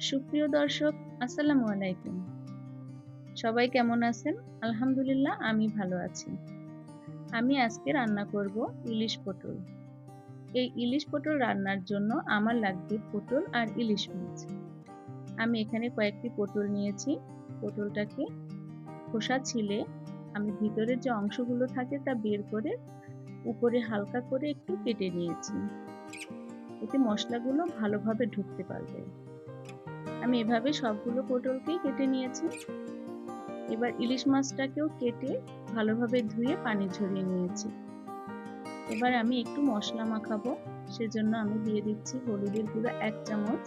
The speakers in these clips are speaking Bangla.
সুপ্রিয় দর্শক, আসসালামু আলাইকুম। সবাই কেমন আছেন? আলহামদুলিল্লাহ আমি ভালো আছি। আমি আজকে রান্না করব ইলিশ পটল। এই ইলিশ পটল রান্নার জন্য আমার লাগবে পটল আর ইলিশ মাছ। আমি এখানে কয়েকটি পটল নিয়েছি। পটলটাকে খোসা ছিলে আমি ভিতরের যে অংশগুলো থাকে তা বের করে উপরে হালকা করে একটু কেটে নিয়েছি। এতে মশলাগুলো ভালোভাবে ঢুকতে পারবে। আমি এভাবে সবগুলো পটলকেই কেটে নিয়েছি। এবার ইলিশ মাছটাকেও কেটে ভালোভাবে ধুয়ে পানি ঝরিয়ে নিয়েছি। এবার আমি একটু মশলা মাখাবো, সেজন্য আমি দিয়ে দিচ্ছি হলুদের গুঁড়া 1 চামচ,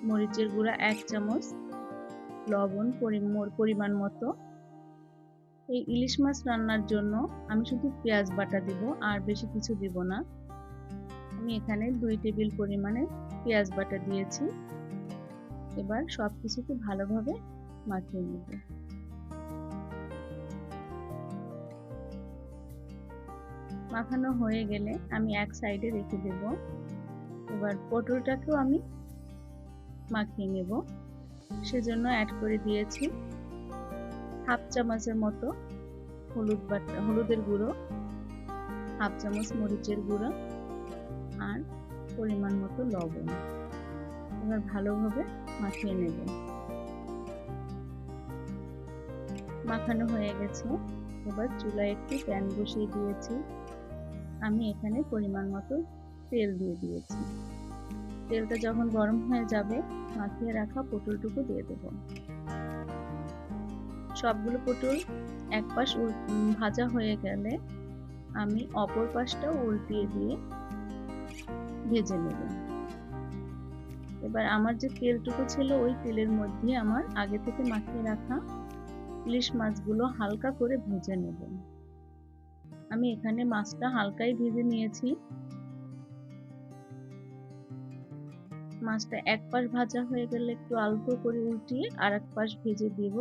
মরিচের গুঁড়া 1 চামচ, লবণ পরিমাণ মতো। এই ইলিশ মাছ রান্নার জন্য আমি শুধু পেঁয়াজ বাটা দিব, আর বেশি কিছু দিব না। আমি এখানে 2 টেবিল পরিমাণে পেঁয়াজ বাটা দিয়েছি। এবার সবকিছুকে ভালোভাবে মাখিয়ে নেব। মাখানো হয়ে গেলে আমি এক সাইডে রেখে দেব। এবার পটলটাকেও আমি মাখিয়ে নেব, সেজন্য অ্যাড করে দিয়েছি হাফ চামচের মতো হলুদের গুঁড়ো, হাফ চামচ মরিচের গুঁড়ো আর পরিমাণ মতো লবণ। এবার ভালোভাবে মাখিয়ে নেব। মাখানো হয়ে গেছে। এবার চুলায় একটি প্যান বসিয়ে দিয়েছি। আমি এখানে পরিমাণ মতো তেল দিয়ে দিয়েছি। তেলটা যখন গরম হয়ে যাবে, মাখিয়ে রাখা পটলটুকু দিয়ে দেব। সবগুলো পটল এক পাশ ভাজা হয়ে গেলে আমি অপর পাশটাও উল্টিয়ে দিয়ে ভেজে নেব। এবার আমার যে তেলটুকু ছিল ওই তেলের মধ্যে আমার আগে থেকে মাখিয়ে রাখা ইলিশ মাছগুলো হালকা করে ভেজে নেব। আমি এখানে মাছটা হালকাই ভেজে নিয়েছি। মাছটা এক পাশ ভাজা হয়ে গেলে একটু আলতো করে উল্টিয়ে আর এক পাশ ভেজে দেব,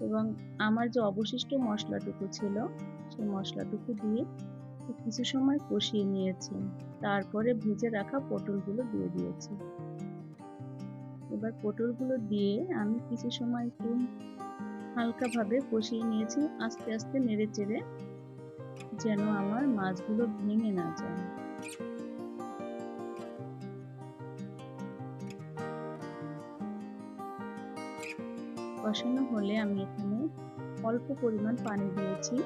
এবং আমার যে অবশিষ্ট মশলাটুকু ছিল সেই মশলাটুকু দিয়ে কিছু সময় কষিয়ে নিয়েছি। তারপরে ভেজে রাখা পটলগুলো দিয়ে দিয়েছি। এবার পটলগুলো দিয়ে আমি কিছু সময় একটু হালকাভাবে কষিয়ে নিয়েছি, আস্তে আস্তে নেড়ে চেড়ে, যেন আমার মাছগুলো ভেঙে না যায়। কষানো হলে আমি এখানে অল্প পরিমাণ পানি দিয়েছি,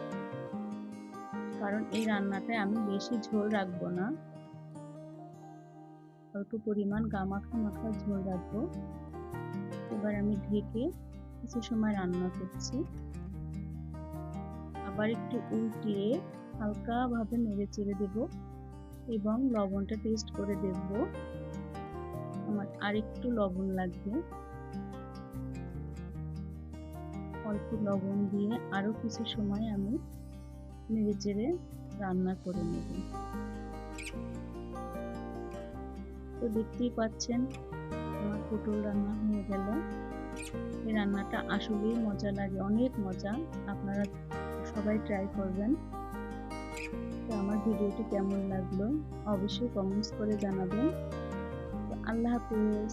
কারণ এই রান্নাটায় আমি বেশি ঝোল রাখবো না, অল্প পরিমাণ মাখা মাখা ঝোল রাখবো। এবার আমি ঢেকে কিছু সময় রান্না করছি। আবার একটু উল্টিয়ে হালকাভাবে নেড়ে চেড়ে দেব এবং লবণটা টেস্ট করে দেখব। আমার আরেকটু লবণ লাগবে। অল্প লবণ দিয়ে আরো কিছু সময় আমি নেড়ে চেড়ে রান্না করে নেব। তো দেখতেই পাচ্ছেন আমার পটল রান্না হয়ে গেল। এই রান্নাটা আসলেই মজা লাগে, অনেক মজা। আপনারা সবাই ট্রাই করবেন। তো আমার ভিডিওটি কেমন লাগলো অবশ্যই কমেন্টস করে জানাবেন। তো আল্লাহ হাফেজ।